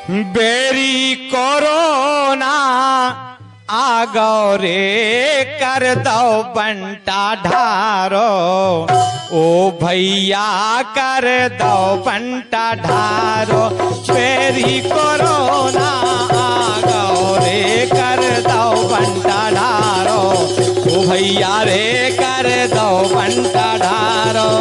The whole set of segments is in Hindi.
बेरी कोरोना आ गौ रे कर दो बंटा ढारो, ओ भैया कर दो बंटा ढारो। बेरी कोरोना आ गौ रे कर दो बंटा ढारो, ओ भैया रे कर दो बंटा ढारो।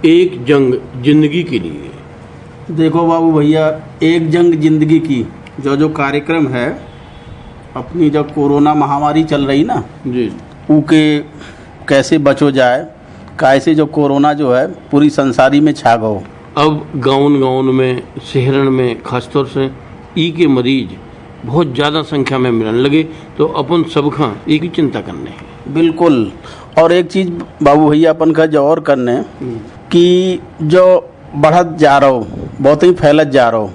एक जंग जिंदगी के लिए। देखो बाबू भैया, एक जंग जिंदगी की जो कार्यक्रम है, अपनी जब कोरोना महामारी चल रही ना जी, उके कैसे बचो जाए, कैसे जो कोरोना जो है पूरी संसारी में छा गो। अब गाँव में, शहरन में खासतौर से ई के मरीज बहुत ज़्यादा संख्या में मिलने लगे, तो अपन सबका एक ही चिंता करने हैं। बिल्कुल। और एक चीज़ बाबू भैया अपन का जो और करने कि जो बढ़त जा रहा हो, बहुत ही फैलत जा रहा हो,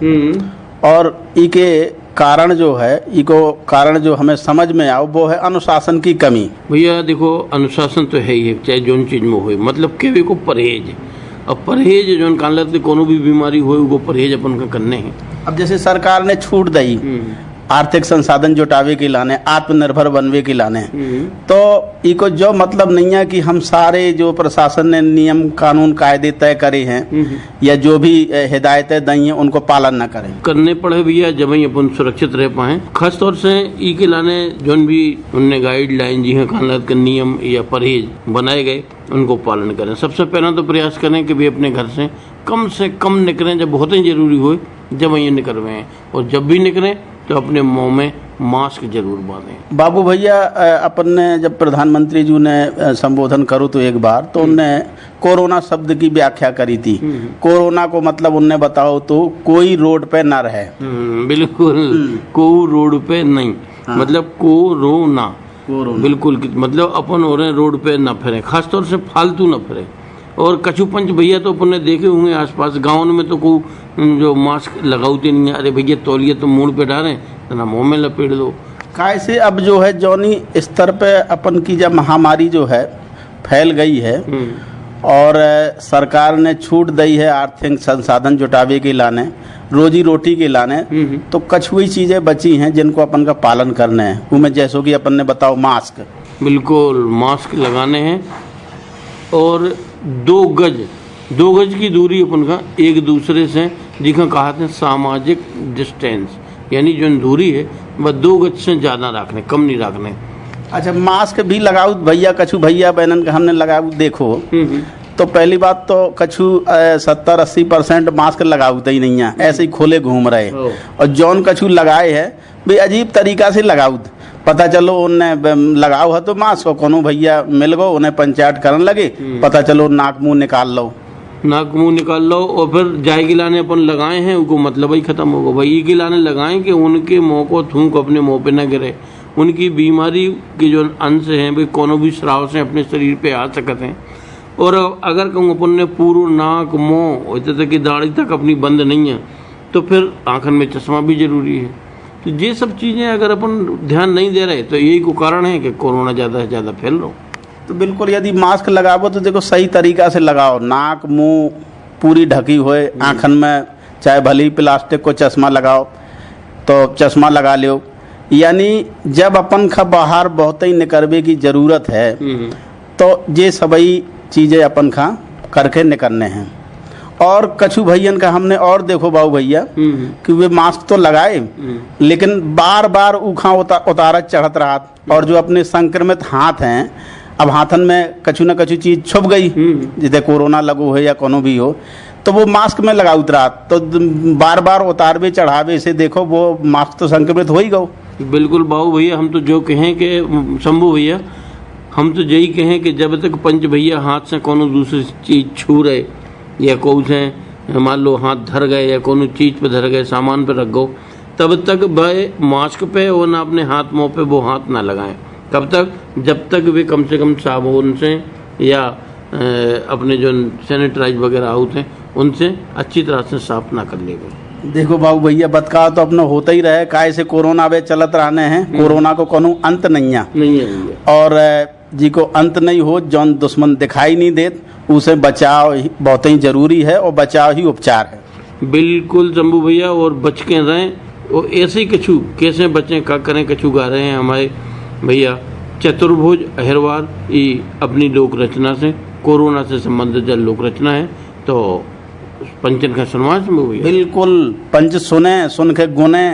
और इके कारण जो है, इको कारण जो हमें समझ में आओ वो है अनुशासन की कमी। भैया देखो, अनुशासन तो है ही है, चाहे जोन चीज में हो, मतलब के को परहेज। अब परहेज जो कान से कोनो भी बीमारी हो, वो परहेज अपन का करने हैं। अब जैसे सरकार ने छूट दी आर्थिक संसाधन जुटावे के लाने, आत्मनिर्भर बनवे के लाने, तो इको जो मतलब नहीं है कि हम सारे जो प्रशासन ने नियम कानून कायदे तय करे हैं या जो भी हिदायतें दी हैं उनको पालन न करें, करने पड़े भैया, जब ही अपन सुरक्षित रह पाए। खास तौर से ई के लाने जोन भी उनने गाइडलाइन जी हैं, कानून के नियम या परहेज बनाए गए, उनको पालन करें। सबसे पहला तो प्रयास करें कि भी अपने घर से कम निकलें, जब बहुत ही जरूरी हो जब वहीं निकलवे, और जब भी निकलें तो अपने मुंह में मास्क जरूर बांधें। बाबू भैया, अपन ने जब प्रधानमंत्री जी ने संबोधन करो तो एक बार तो उनने कोरोना शब्द की व्याख्या करी थी। कोरोना को मतलब उनने बताओ तो कोई रोड पे ना रहे। बिल्कुल, को रोड पे नहीं। हाँ। मतलब कोरोना, बिल्कुल, मतलब अपन हो रहे रोड पे ना फिरे, खासतौर से फालतू ना फिरे। और कछु पंच भैया तो अपन ने देखे होंगे आसपास गाँव में, तो को जो मास्क लगाते नहीं है। अरे भैया तौलिए तो मुंह पे डालें, ना मुंह में लपेट दो। कैसे अब जो है जौनी स्तर पे अपन की जब महामारी जो है फैल गई है और सरकार ने छूट दी है आर्थिक संसाधन जुटावे के लाने, रोजी रोटी के लाने, तो कछु ही चीज़ें बची हैं जिनको अपन का पालन करना है। उनमें जैसो कि अपन ने बताओ मास्क, बिल्कुल मास्क लगाने हैं, और 2 गज की दूरी अपन का एक दूसरे से, जिसका कहा था सामाजिक डिस्टेंस, यानी जो दूरी है वह 2 गज से ज़्यादा रखने, कम नहीं रखने। अच्छा, मास्क भी लगाओ भैया, कछु भैया बहनन का हमने लगाओ देखो, तो पहली बात तो कछु 70-80% मास्क लगाते ही नहीं है, ऐसे ही खोले घूम रहे। और जौन कछु लगाए है भी अजीब तरीका से लगाओ, पता चलो उन्हें लगाओ है तो मास्क, कोनो भैया मिल गो उन्हें पंचायत करने लगे, पता चलो नाक मुंह निकाल लो, और फिर जाए गिलाने अपन लगाए हैं, उनको मतलब ही खत्म होगा। भाई गिलाने लगाएं कि उनके मुंह को थूक अपने मुंह पे न गिरे, उनकी बीमारी के जो अंश हैं भाई कोनो भी स्राव से अपने शरीर पे आ सकते हैं। और अगर कहूँ अपन ने पूरा नाक मुँह इतने तक की दाढ़ी तक अपनी बंद नहीं है, तो फिर आँखन में चश्मा भी जरूरी है। तो ये सब चीज़ें अगर अपन ध्यान नहीं दे रहे तो यही को कारण है कि कोरोना ज़्यादा से ज़्यादा फैल रहा हो। तो बिल्कुल, यदि मास्क लगाओ तो देखो सही तरीका से लगाओ, नाक मुंह पूरी ढकी होए, आँखन में चाहे भली प्लास्टिक को चश्मा लगाओ तो चश्मा लगा लो। यानी जब अपन का बाहर बहुत ही निकलने की ज़रूरत है तो ये सभी चीज़ें अपन का करके निकलने हैं। और कछु भैयन का हमने और देखो बाबू भैया कि वे मास्क तो लगाए लेकिन बार बार उखा उतारत चढ़त रहा, और जो अपने संक्रमित हाथ हैं, अब हाथन में कछु न कछु चीज़ छुप गई, जैसे कोरोना लगो है या कोनो भी हो, तो वो मास्क में लगा उतरा, तो बार बार उतारवे चढ़ावे से देखो वो मास्क तो संक्रमित हो ही गो। बिल्कुल बाबू भैया, हम तो जो कहें कि शंभू भैया, हम तो यही कहें कि जब तक पंच भैया हाथ से कोनो दूसरी चीज़ छू रहे या को से मान लो हाथ धर गए या कोनो चीज़ पे धर गए, सामान पे रख गो, तब तक भाई मास्क पे और ना अपने हाथ मुँह पे वो हाथ ना लगाएं। कब तक? जब तक वे कम से कम साबुन से या अपने जो सैनिटाइज वगैरह होते हैं उनसे अच्छी तरह से साफ ना कर लेंगे। देखो बाबू भैया बतका तो अपना होता ही रहे, काय से कोरोना वे चलत रहने हैं, कोरोना को कोनो अंत नहीं है भैया। और जी को अंत नहीं हो, जौन दुश्मन दिखाई नहीं देत उसे बचाव बहुत ही जरूरी है और बचाव ही उपचार है। बिल्कुल शंभू भैया, और बच के रहें। और ऐसे ही कछु कैसे बचें, क्या करें, कछु गा रहे हैं हमारे भैया चतुर्भुज अहिरवार ये अपनी लोक रचना से, कोरोना से संबंधित जो लोक रचना है, तो पंचन का सुनवा शंभू भैया। बिल्कुल, पंच सुने, सुन के गुने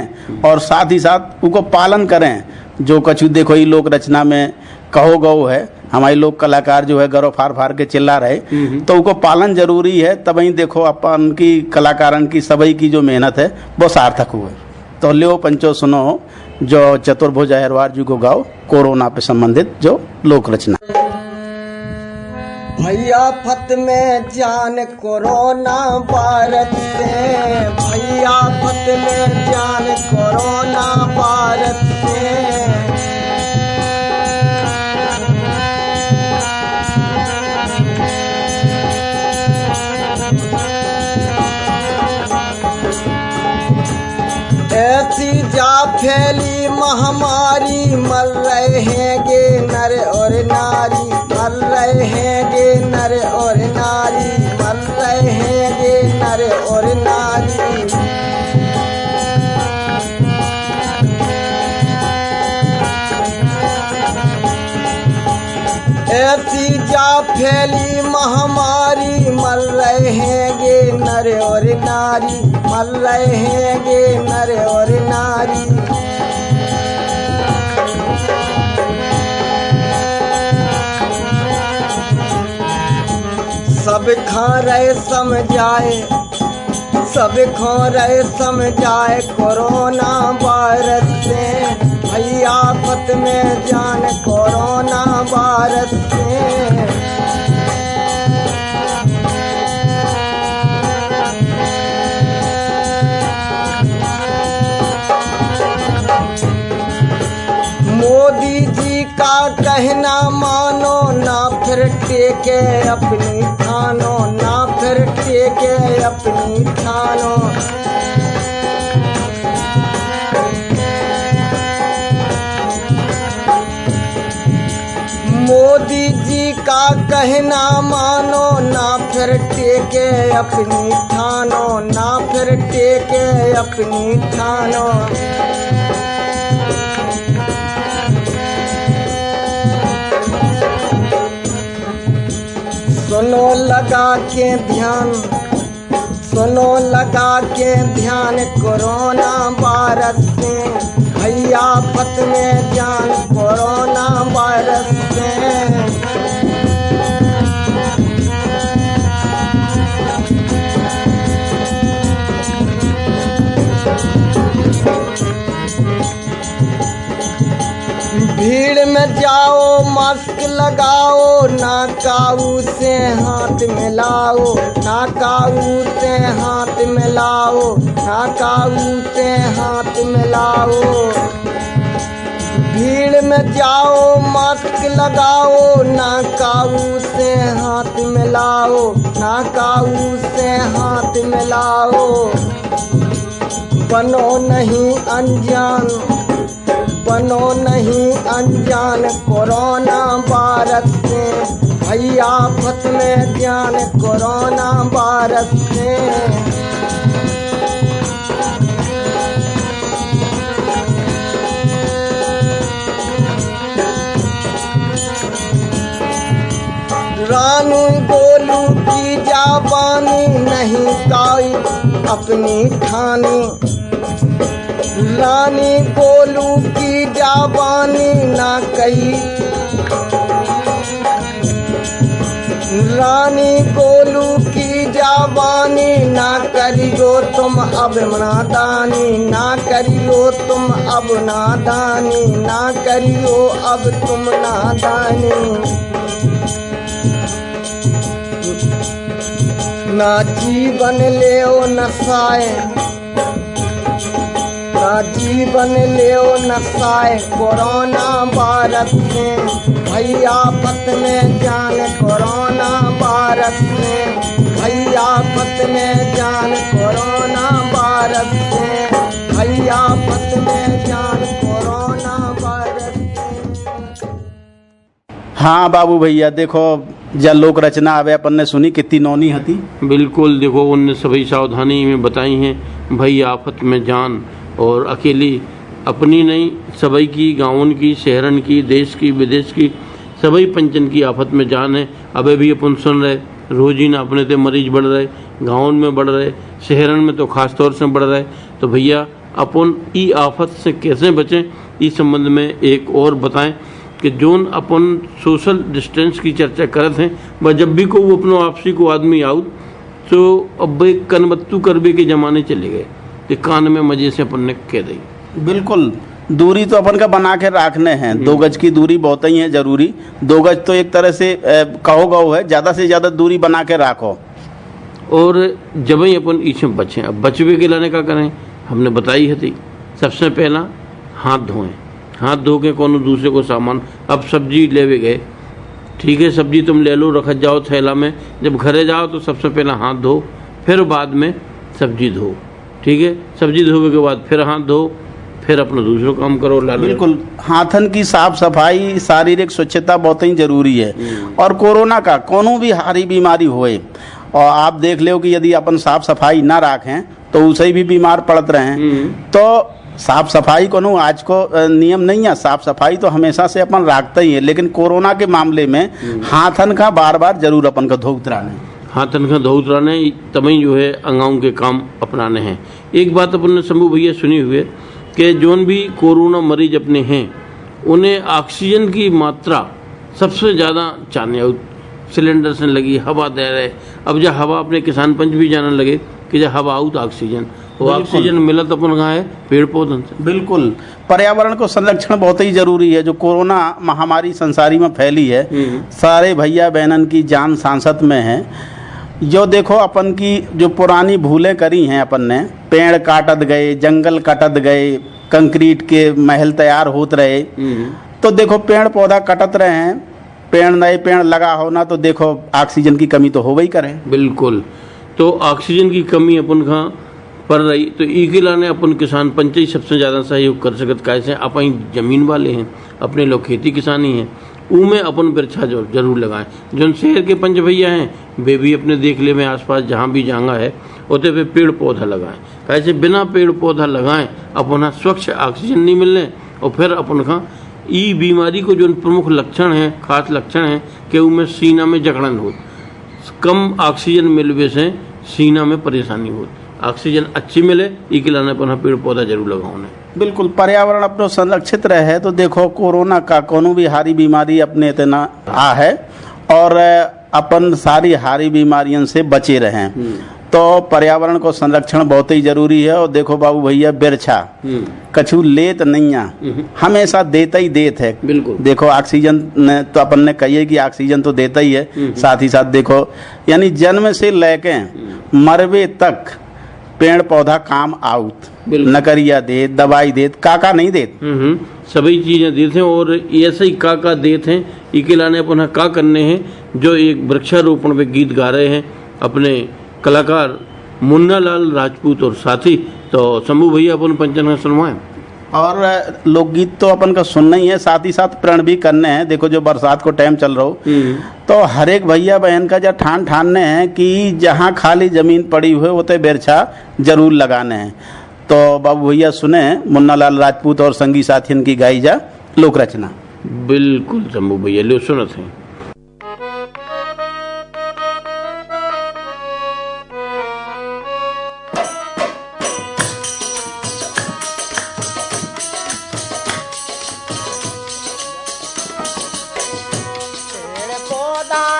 और साथ ही साथ उनको पालन करें। जो कछु देखो ये लोक रचना में कहो गौ है, हमारे लोग कलाकार जो है गौरव फार फार के चिल्ला रहे, तो उनको पालन जरूरी है, तब ही देखो अपन की कलाकारन की सबई की जो मेहनत है वो सार्थक हुए। तो लियो पंचो सुनो जो चतुर्भुज अहिरवार जी को गाओ कोरोना पे संबंधित जो लोक रचना। भैया फत में जान कोरोना भारत से, भैया फत में जान कोरोना भारत से। ऐसी जा फैली महामारी, मर रहे हैं गे नर और नारी, मर रहे हैं गे नर और नारी, मर रहे हैं गे नर और नारी। ऐसी जा फैली महामारी, मर रहे हैं गे नर और नारी, मर रहे हैं गे नर और नारी। सब खा रहे समझाए, सब खा रहे समझाए कोरोना वायरस से, भैया फत में जान कोरोना वायरस से। मोदी जी का कहना मानो, ना फिर टेके अपनी ठानो, ना फिर टेके अपनी ठानो। मोदी जी का कहना मानो, ना फिर टेके अपनी ठानो, ना फिर टेके अपनी ठानो। सुनो लगा के ध्यान, सुनो लगा के ध्यान कोरोना वायरस से, भैया फत में जान कोरोना वायरस से। भीड़ में जाओ मास्क लगाओ, ना काऊ से हाथ मिलाओ, ना काऊ से हाथ मिलाओ, ना काऊ से हाथ मिलाओ। भीड़ में जाओ मास्क लगाओ, ना काऊ से हाथ मिलाओ, ना काऊ से हाथ मिलाओ। बनो नहीं अनजान, बनो नहीं अनजान कोरोना वायरस से, भैया फत में जान कोरोना वायरस से। रानी गोलू की जाबानी, नहीं कोई अपनी ठानी। रानी गोलू की जाबानी ना कही, रानी गोलू की जाबानी ना करियो तुम अब नादानी, ना करियो तुम अब नादानी, ना करियो अब तुम नादानी। ना जीवन ले नसाए, ना जीवन ले नसाए कोरोना वायरस में, भैया फत में जान कोरोना वायरस में, भैया फत में जान कोरोना वायरस। भारत के भैया पत में जान कोरोना वायरस के। हाँ बाबू भैया देखो जब लोक रचना आवे अपन ने सुनी कितनी नौनी हती। बिल्कुल, देखो उनने सभी सावधानी में बताई हैं भाई आफत में जान, और अकेली अपनी नहीं सभी की, गाँवन की, शहरन की, देश की, विदेश की, सभी पंचन की आफत में जान है। अबे भी अपन सुन रहे रोज ही ना अपने ते मरीज बढ़ रहे, गाँवन में बढ़ रहे, शहरन में तो खास तौर से बढ़ रहे। तो भैया अपन ई आफत से कैसे बचें इस संबंध में एक और बताएं कि जोन अपन सोशल डिस्टेंस की चर्चा करत हैं, वह जब भी को वो अपनो आपसी को आदमी आउट तो अब एक कनबत्तू करबे के जमाने चले गए कि कान में मजे से अपन ने कह दी। बिल्कुल, दूरी तो अपन का बना के रखने हैं, 2 गज की दूरी बहुत ही है जरूरी। 2 गज तो एक तरह से कहो गो है, ज़्यादा से ज़्यादा दूरी बना के रखो। और जब ही अपन इससे बचें, अब बचवे के लाने का करें हमने बताई है थी। सबसे पहला हाथ धोएं, हाथ धो के कोनो दूसरे को सामान, अब सब्जी लेवे गए, ठीक है सब्जी तुम ले लो रख जाओ थैला में, जब घरे जाओ तो सबसे पहला हाथ धो, फिर बाद में सब्जी धो, ठीक है। सब्जी धोने के बाद फिर हाथ धो, फिर अपना दूसरा काम करो। बिल्कुल, हाथन की साफ सफाई, शारीरिक स्वच्छता बहुत ही जरूरी है। और कोरोना का कोनो भी हारी बीमारी होए और आप देख लो कि यदि अपन साफ सफाई ना रखें तो उसे भी बीमार पड़त रहे। तो साफ सफाई कोनो आज को नियम नहीं है, साफ सफाई तो हमेशा से अपन रखता ही है, लेकिन कोरोना के मामले में हाथन का बार बार जरूर अपन को धोत रहना, हाथन का धोत रहना तभी जो है अंगाओं के काम अपनाने हैं। एक बात अपन ने शंभू भैया सुनी हुए कि जोन भी कोरोना मरीज अपने हैं उन्हें ऑक्सीजन की मात्रा सबसे ज़्यादा चाहिए, सिलेंडर से लगी हवा दे रहे। अब जब हवा अपने किसान पंच भी जानने लगे कि जब हवा आउट ऑक्सीजन, तो ऑक्सीजन मिलत अपन कहाँ है, पेड़ पौधों से। बिल्कुल, पर्यावरण को संरक्षण बहुत ही जरूरी है। जो कोरोना महामारी संसारी में फैली है, सारे भैया बहनन की जान सांसत में है। जो देखो अपन की जो पुरानी भूलें करी हैं अपन ने, पेड़ काटत गए, जंगल काटत गए, कंक्रीट के महल तैयार होते रहे, तो देखो पेड़ पौधा कटत रहे हैं, पेड़ नए पेड़ लगा होना, तो देखो ऑक्सीजन की कमी तो हो ही करे। बिल्कुल, तो ऑक्सीजन की कमी अपन का पड़ रही, तो ई के लाने अपन किसान पंच ही सबसे ज़्यादा सहयोग कर सकत। कैसे अपन जमीन वाले हैं, अपने लोग खेती किसानी हैं, उनमें अपन वृक्षा जरूर लगाएं। जो शहर के पंच भैया हैं वे भी अपने देख ले में आसपास जहाँ भी जगह है उतने पे पेड़ पौधा लगाएं। कैसे बिना पेड़ पौधा लगाएं अपन स्वच्छ ऑक्सीजन नहीं मिलने, और फिर अपन का ई बीमारी को जो प्रमुख लक्षण है, खास लक्षण है कि उनमें सीना में जकड़न हो, कम ऑक्सीजन मिलने से सीना में परेशानी हो। ऑक्सीजन अच्छी मिले ई के लाने पर पेड़ पौधा जरूर लगाओ। बिल्कुल, पर्यावरण अपनो संरक्षित रहे तो देखो कोरोना का कोनो भी हारी बीमारी अपने इतना आ है और अपन सारी हारी बीमारियों से बचे रहें। तो पर्यावरण को संरक्षण बहुत ही जरूरी है। और देखो बाबू भैया बिरछा कछु लेत नहीं आ, हमेशा देता ही देत है। बिल्कुल, देखो ऑक्सीजन ने तो अपन ने कहिए कि ऑक्सीजन तो देता ही है, साथ ही साथ देखो यानी जन्म से लेके मरवे तक पेड़ पौधा काम आउत, नकरिया देत, दवाई देत, काका नहीं देत, सभी चीजें देते हैं। और ऐसे ही काका देते हैं इके लाने अपन का करने हैं। जो एक वृक्षारोपण पे गीत गा रहे हैं अपने कलाकार मुन्ना लाल राजपूत और साथी, तो शंभू भैया अपन पंचन का सुनवाएं। और लोकगीत तो अपन का सुनना ही है, साथ ही साथ प्रण भी करने हैं। देखो जो बरसात को टाइम चल रहा हो तो हर एक भैया बहन का जो ठानने हैं कि जहाँ खाली जमीन पड़ी हुई वो तो बेरछा जरूर लगाने हैं। तो बाबू भैया सुने मुन्ना लाल राजपूत और संगी साथियन की गाई जा लोक रचना। बिल्कुल शंभू भैया लो सुनत हैं।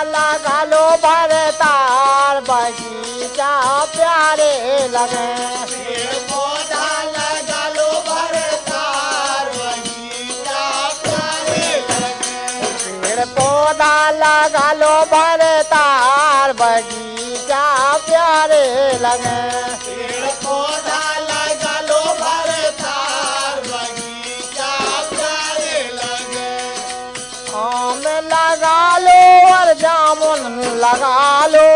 लगा लो भरतार बगीचा प्यारे लगे, पेड़ पौधा लगा लो भरतार बगीचा प्यारे लगे, पेड़ पौधा लगा लो भरतार बगीचा प्यारे लगे, पेड़ पौधा लगा लो भरतार बगीचा प्यारे लगे, आम लगा लो और जामुन लगा लो,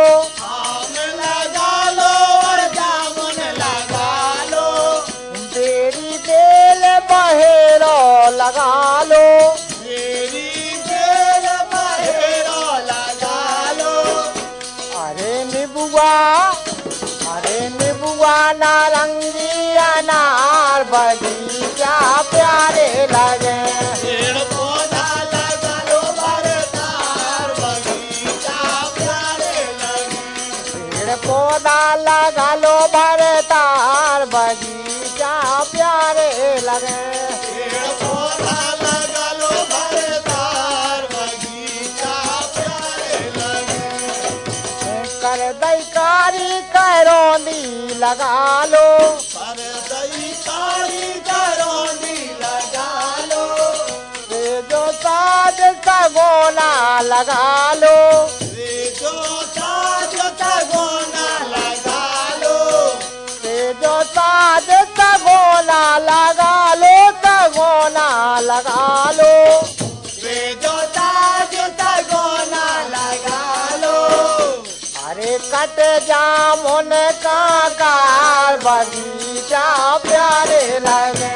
आम लगा लो और जामुन लगा लगा लो, मेरी बेल बहेरो लगा लो। अरे निबुआ नारंगी अनार बगीचा प्यारे लगे। पेड़ पौधा लगा लो भरतार बगीचा प्यारे लगे। पेड़ पौधा लगा लो भरतार बगीचा प्यारे लगे। पेड़ पौधा लगा लो भरतार बगीचा प्यारे लगे। कर दई कारी करौंदी लगा लो, पर दई कारी करौंदी लगा लो। वे जो साज सगोना लगा लो, वे जो साज सगोना लगा लो। वे जो साज सगोना लगा लो, सगोना लगा लो। वे जो साज सगोना लगा लो। अरे कट जामुन का कार बगीचा प्यारे लगे।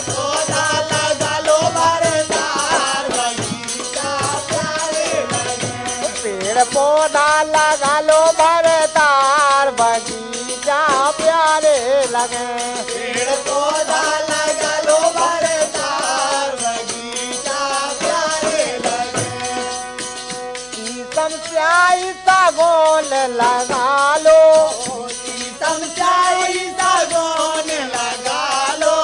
पौधा लगा लो भरतार बगीचा प्यारे लगे। पेड़ पौधा लगा लो भरतार बगीचा प्यारे लगे। पेड़ पौधा लगा लो भरतार बगीचा प्यारे लगे। शीशम स्याही सागौन लगा लो, शीशम स्याही सागौन लगा लो।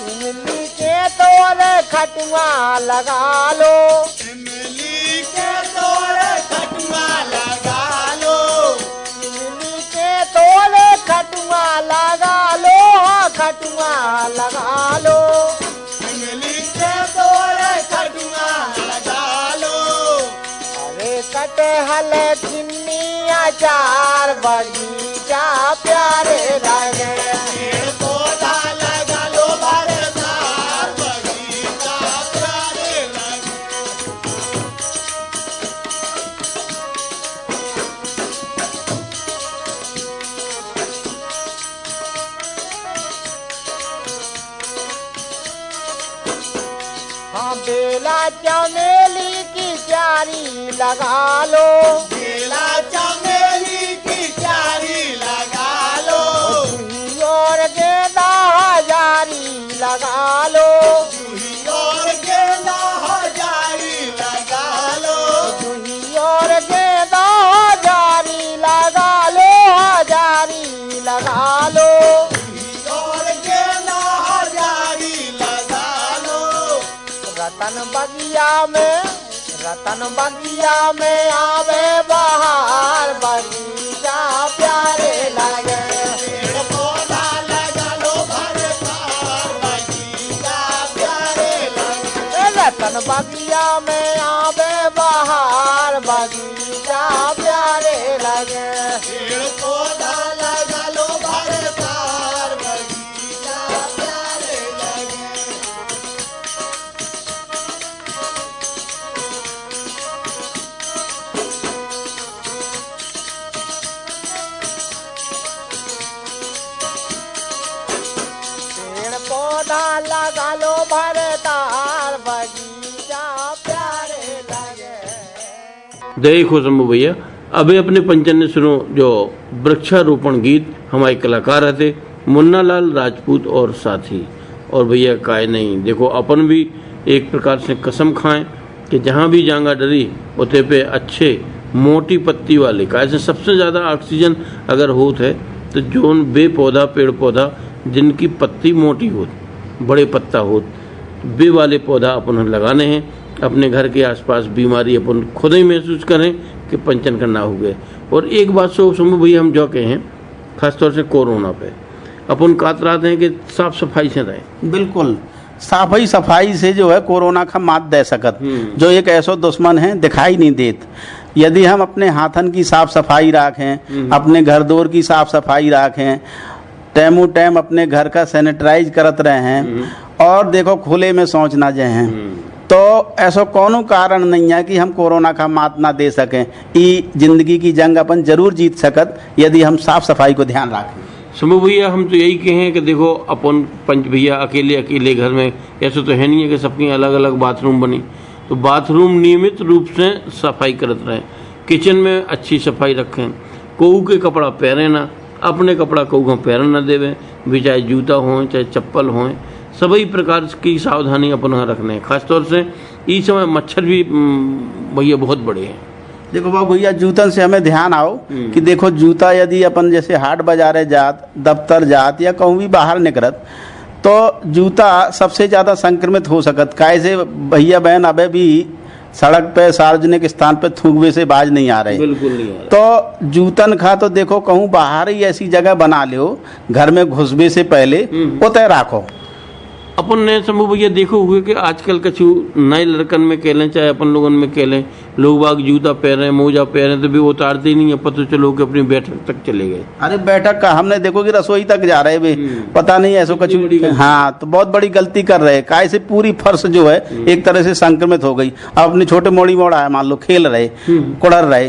इमली के तोड़ खटुआ लगा लो, इमली के तोड़ खटुआ लगा लो। इमली के तोड़ खटुआ लगा लो, खटुआ लगा लो। इमली के तोड़ खटुआ लगा लो। अरे कटहल किन्नी अचार बगीचा प्यारे लगे। पेड़ पौधा लगा लो भरतार बगीचा प्यारे लगे। हाँ बेला चमेली की क्यारी लगा लो, बेला चमेली की क्यारी लगा लो। जूही और गेंदा हजारी लगा लो, जूही और गेंदा हजारी लगा लो। जूही और गेंदा हजारी लगा लो, हजारी लगा लो। जूही और गेंदा हजारी लगा लो। रतन बगिया में आवे बहार बगीचा प्यारे लगे। पेड़ पौधा लगा लो भरतार बगीचा प्यारे लगे। रतन बगिया में आवे बहार बगीचा प्यारे लगे। पेड़ पौधा लगा लो भरतार बगीचा प्यारे लगे। पेड़ पौधा लगा लो भरतार बगीचा प्यारे लगे। देखो शंभू भैया, अभी अपने पंचन्य सुनो जो वृक्षारोपण गीत हमारे कलाकार थे मुन्ना लाल राजपूत और साथी। और भैया काय नहीं, देखो अपन भी एक प्रकार से कसम खाएं कि जहाँ भी जांगा डरी उते पे अच्छे मोटी पत्ती वाले काय से सबसे ज़्यादा ऑक्सीजन अगर होत है तो जोन बे पौधा पेड़ पौधा जिनकी पत्ती मोटी होत, बड़े पत्ता होत, बे वाले पौधा अपन लगाने हैं। अपने घर के आसपास बीमारी अपन खुद ही महसूस करें कि पंचन करना हो गए। और एक बात सो शंभू भैया हम जो कहें खासतौर से कोरोना पे अपन कातराते हैं कि साफ सफाई से रहें। बिल्कुल सफाई से जो है कोरोना का मात दे सकत, जो एक ऐसा दुश्मन है दिखाई नहीं देत। यदि हम अपने हाथन की साफ सफाई रखें, अपने घर दोर की साफ सफाई रखें, टाइमो टाइम अपने घर का सैनिटाइज करत रहे हैं और देखो खुले में शौच ना जाए हैं, तो ऐसा कोनो कारण नहीं है कि हम कोरोना का मात ना दे सकें। ये जिंदगी की जंग अपन जरूर जीत सकत यदि हम साफ सफाई को ध्यान रखें। समूह भैया हम तो यही कहें कि देखो अपन पंच भैया अकेले अकेले घर में ऐसे तो है नहीं है कि सबकी अलग अलग बाथरूम बनी, तो बाथरूम नियमित रूप से सफाई करते रहें, किचन में अच्छी सफाई रखें, कोऊ के कपड़ा पहने ना, अपने कपड़ा कोऊ का पहन ना देवें, भी चाहे जूता हो चाहे चप्पल हो, सभी प्रकार की सावधानी अपन यहाँ रखने हैं। खासतौर से इस समय मच्छर भी भैया बहुत बड़े हैं। देखो बाबू भैया, जूतन से हमें ध्यान आओ कि देखो जूता यदि अपन जैसे हाट बाजारे जात, दफ्तर जात या कहूँ भी बाहर निकलत, तो जूता सबसे ज़्यादा संक्रमित हो सकत। कैसे भैया बहन अबे भी सड़क पे सार्वजनिक स्थान पे थूकवे से बाज नहीं आ रहे, बिल्कुल नहीं आ रहा। तो जूतन खा तो देखो कहूँ बाहर ही ऐसी जगह बना लो, घर में घुसबे से पहले उतय राखो। अपन ने समूह भैया देखो हुए कि आजकल कछु नए लड़कन में कहलें चाहे अपन लोगन में कहलें, लोग बाग जूता पहने मोजा पहने तो भी उतारते ही नहीं है, पता चलो कि अपनी बैठक तक चले गए। अरे बैठक का हमने देखो कि रसोई तक जा रहे वे, पता नहीं ऐसा बड़ी कछु। गलती। हाँ, तो बहुत बड़ी गलती कर रहे हैं। काय से पूरी फर्श जो है एक तरह से संक्रमित हो गई। अब अपने छोटे मोड़ी मोड़ा है, मान लो खेल रहे कुड़र रहे,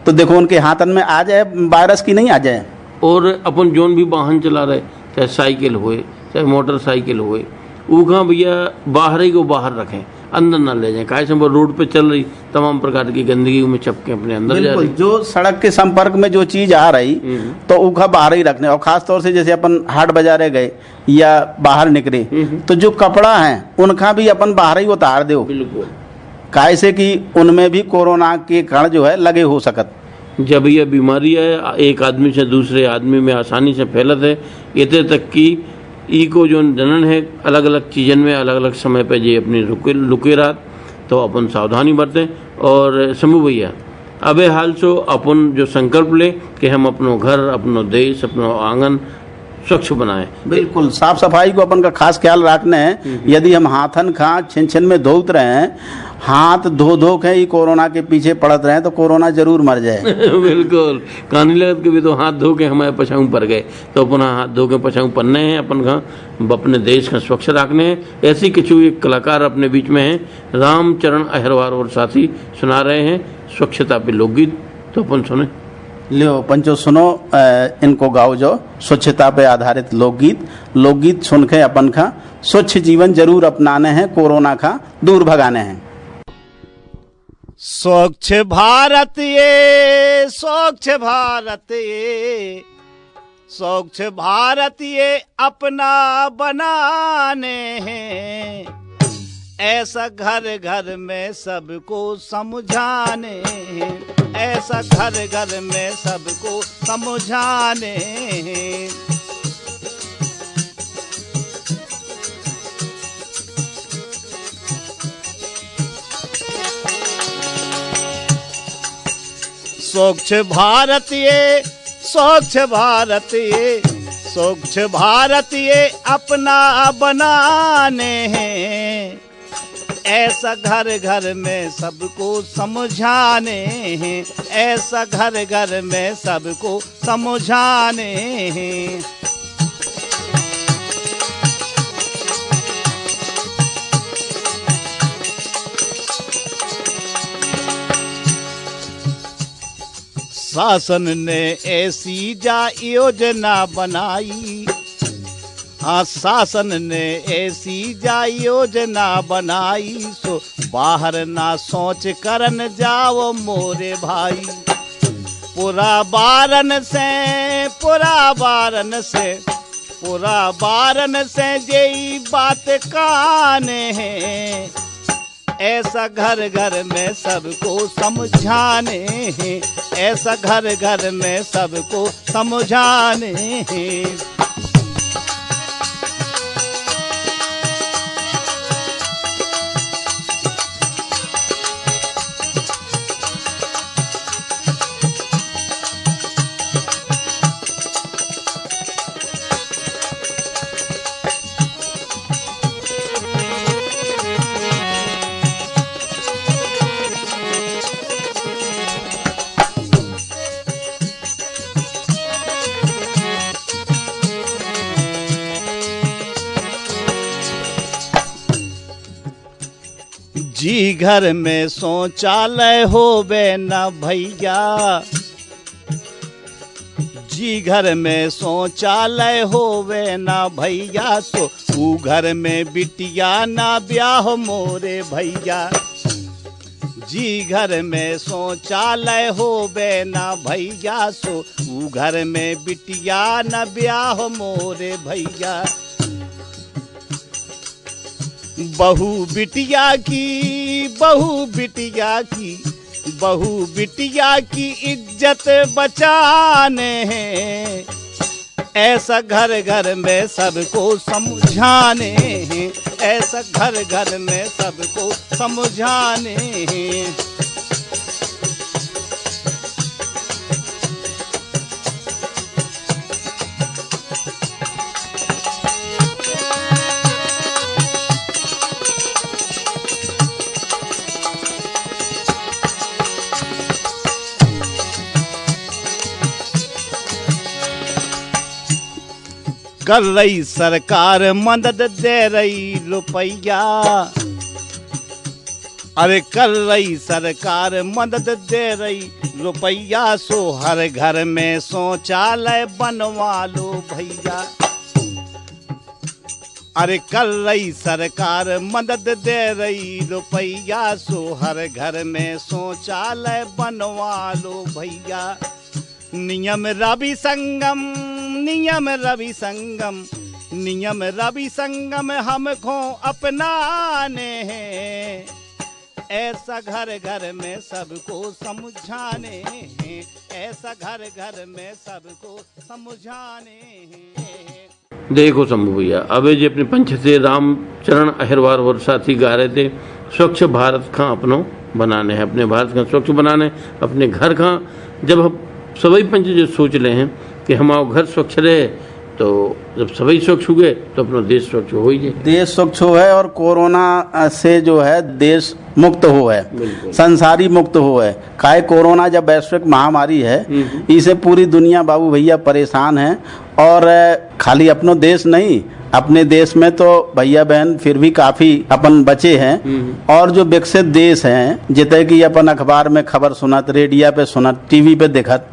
तो देखो उनके हाथन में आ जाए वायरस की नहीं आ जाए। और अपन जोन भी वाहन चला रहे, चाहे साइकिल होए चाहे मोटरसाइकिल होए, ऊखा भैया बाहर ही को बाहर रखें, अंदर ना ले जाएं। काहे से वो रोड पे चल रही तमाम प्रकार की गंदगी में चपके अपने अंदर जा बिल्कुल, रही। जो सड़क के संपर्क में जो चीज आ रही तो उनका बाहर ही रखने। और खास तौर से जैसे अपन हाट बाजारे गए या बाहर निकले, तो जो कपड़ा है उनका भी अपन बाहर ही उतार दो, बिल्कुल, काय से कि उनमें भी कोरोना के कण जो है लगे हो सकत। जब यह बीमारी है एक आदमी से दूसरे आदमी में आसानी से फैलत है, इतने तक कि ई को जो जनन है अलग अलग चीज़न में अलग अलग समय पे जे अपनी लुके रात, तो अपन सावधानी बरतें। और समूह भैया अबे हाल सो अपन जो संकल्प ले कि हम अपनो घर, अपनो देश, अपनो आंगन स्वच्छ बनाएं। बिल्कुल, साफ सफाई को अपन का खास ख्याल रखना है। यदि हम हाथन खा छिन छिन में धोत रहे हैं, हाथ धो धो के ही कोरोना के पीछे पड़त रहे तो कोरोना जरूर मर जाए। बिल्कुल, कहानी लगत के भी तो हाथ धो के हमारे पछाऊ पर गए, तो अपन हाथ धो के पछाऊ पन्ने हैं, अपन का अपने देश का स्वच्छ रखने हैं। ऐसी किचु एक कलाकार अपने बीच में हैं, रामचरण अहिरवार और साथी सुना रहे हैं स्वच्छता पे लोकगीत, तो अपन सुने। लियो पंचो सुनो, इनको गाओ जो स्वच्छता पे आधारित लोकगीत। लोकगीत सुन के अपन का स्वच्छ जीवन जरूर अपनाने हैं, कोरोना का दूर भगाने हैं। स्वच्छ भारत ये, स्वच्छ भारत ये, स्वच्छ भारत ये अपना बनाने हैं, ऐसा घर घर में सबको समझाने हैं, ऐसा घर घर में सबको समझाने हैं। स्वच्छ भारत ये, स्वच्छ भारत ये, स्वच्छ भारत ये अपना बनाने हैं, ऐसा घर घर में सबको समझाने हैं, ऐसा घर घर में सबको समझाने हैं। शासन ने ऐसी योजना बनाई, हाँ शासन ने ऐसी योजना बनाई, सो बाहर ना सोच करन जाओ मोरे भाई। पूरा बारन से, पूरा बारन से, पूरा बारन से यही बात काने हैं, ऐसा घर घर में सबको समझाने हैं, ऐसा घर घर में सबको समझाने हैं। जी घर में शौचालय हो बे न भैया, जी घर में शौचालय होवे ना भैया, तो ऊ घर में बिटिया ना ब्याह मोरे भैया। जी घर में शौचालय होवे ना भैया, सो ऊ घर में बिटिया ना ब्याह मोरे भैया। बहू बिटिया की, बहू बिटिया की, बहू बिटिया की इज्जत बचाने हैं, ऐसा घर घर में सबको समझाने हैं, ऐसा घर घर में सबको समझाने हैं। कर रही सरकार मदद दे रही रुपया, अरे कर रही सरकार मदद दे रही रुपया, सो हर घर में शौचालय बनवा लो भैया। अरे कर रही सरकार मदद दे रही रुपया, सो हर घर में शौचालय बनवा लो भैया। नियम रवि संगम, नियम रवि संगम, नियम रवि संगम हमको अपनाने हैं, ऐसा घर घर में सबको समझाने हैं, ऐसा घर घर में सबको समझाने हैं। देखो शंभू भैया, अबे जी अपने पंच से रामचरण अहिरवार और साथी गा रहे थे स्वच्छ भारत का अपनो बनाने हैं, अपने भारत का स्वच्छ बनाने, अपने घर का। जब हम सभी पंच जो सोच रहे हैं कि हमारा घर स्वच्छ रहे, तो जब सभी स्वच्छ हो गए तो अपना देश स्वच्छ हो ही जाए। देश स्वच्छ हो है और कोरोना से जो है देश मुक्त हो है, संसारी मुक्त हो है। काहे कोरोना जब वैश्विक महामारी है, इसे पूरी दुनिया बाबू भैया परेशान है। और खाली अपनो देश नहीं, अपने देश में तो भैया बहन फिर भी काफी अपन बचे हैं। और जो विकसित देश हैं, जितने की अपन अखबार में खबर सुनत, रेडियो पे सुनत, टीवी पे देखत,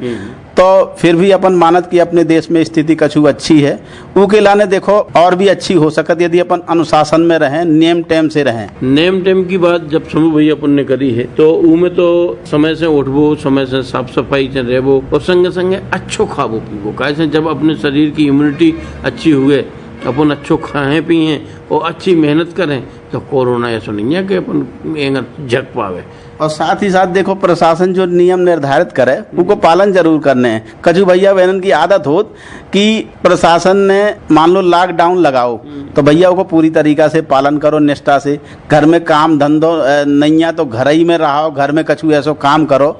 तो फिर भी अपन मानत कि अपने देश में स्थिति कछु अच्छी है। ऊके लाने देखो और भी अच्छी हो सकत यदि अपन अनुशासन में रहें, नेम टेम से रहें। नेम टेम की बात जब शंभू भैया अपन ने करी है, तो उनमें तो समय से उठबो, समय से साफ सफाई से रहबो और संगे संगे अच्छो खाबो पीबो। कैसे जब अपने शरीर की इम्यूनिटी अच्छी हुए, अपन अच्छो खाएं पिए और अच्छी मेहनत करें, तो कोरोना ऐसा नहीं है कि अपन झक पावे। और साथ ही साथ देखो प्रशासन जो नियम निर्धारित करे उनको पालन जरूर करने हैं। कछु भैया बहनन की आदत होत कि प्रशासन ने मान लो लॉकडाउन लगाओ, तो भैया को पूरी तरीका से पालन करो, निष्ठा से। घर में काम धंधो नहीं है तो घर ही में रहो, घर में कछु ऐसा काम करो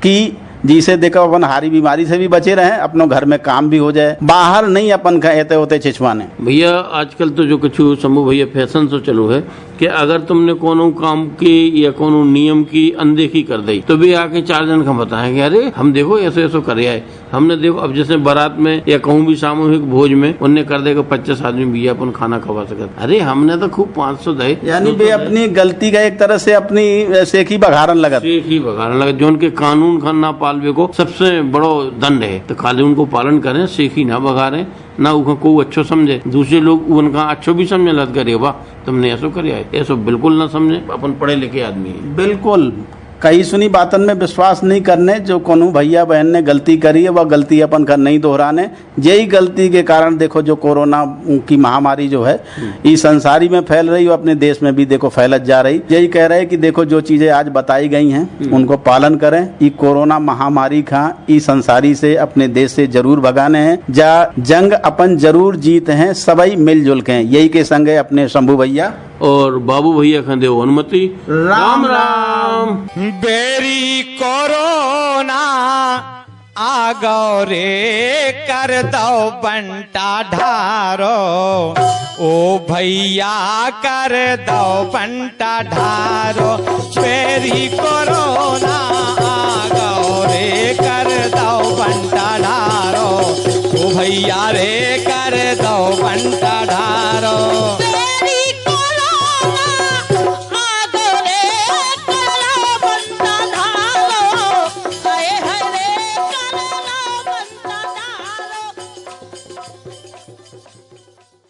कि जिसे देखो अपन हारी बीमारी से भी बचे रहें, अपनों घर में काम भी हो जाए, बाहर नहीं अपन कहते होते छिछवाने। भैया आजकल तो जो कुछ शंभू भैया फैशन से चलो है कि अगर तुमने कोनो काम की या कोनो नियम की अनदेखी कर दी, तो भी आके 4 जन का बताएंगे अरे हम देखो ऐसे ऐसे करे आए, हमने देखो। अब जैसे बारात में या कहूँ भी सामूहिक भोज में उनने कर देगा 50 आदमी भी अपन खाना खवा सकते, अरे हमने तो खूब 500 दे। यानी बे अपनी गलती का एक तरह से अपनी सेखी बघारन लगा, सेखी बघारन लगा। जो उनके कानून का ना पालवे को सबसे बड़ो दंड है, तो खाली उनको पालन करें, सेखी ना बघारें, ना को अच्छो समझे। दूसरे लोग उनका अच्छो भी समझे लग करे, वाह तुमने ऐसा करे, ऐसा बिल्कुल ना समझे। अपन पढ़े लिखे आदमी है, बिल्कुल कहीं सुनी बातन में विश्वास नहीं करने। जो कोनो भैया बहन ने गलती करी है वह गलती अपन का नहीं दोहराने। यही गलती के कारण देखो जो कोरोना की महामारी जो है इस संसारी में फैल रही है, अपने देश में भी देखो फैलत जा रही। यही कह रहे हैं कि देखो जो चीजें आज बताई गई हैं उनको पालन करें। ये कोरोना महामारी का इस संसारी से अपने देश से जरूर भगाने हैं, जंग अपन जरूर जीते हैं, सभी मिलजुल के। यही के संगे अपने शंभू भैया और बाबू भैया का देव अनुमति। राम राम। बेरी कोरोना आ गौ रे, कर दो बंटा ढारो, ओ भैया कर दो बंटा ढारो। बेरी कोरोना आ गौ रे, कर दो बंटा ढारो, ओ भैया रे कर दो बंटा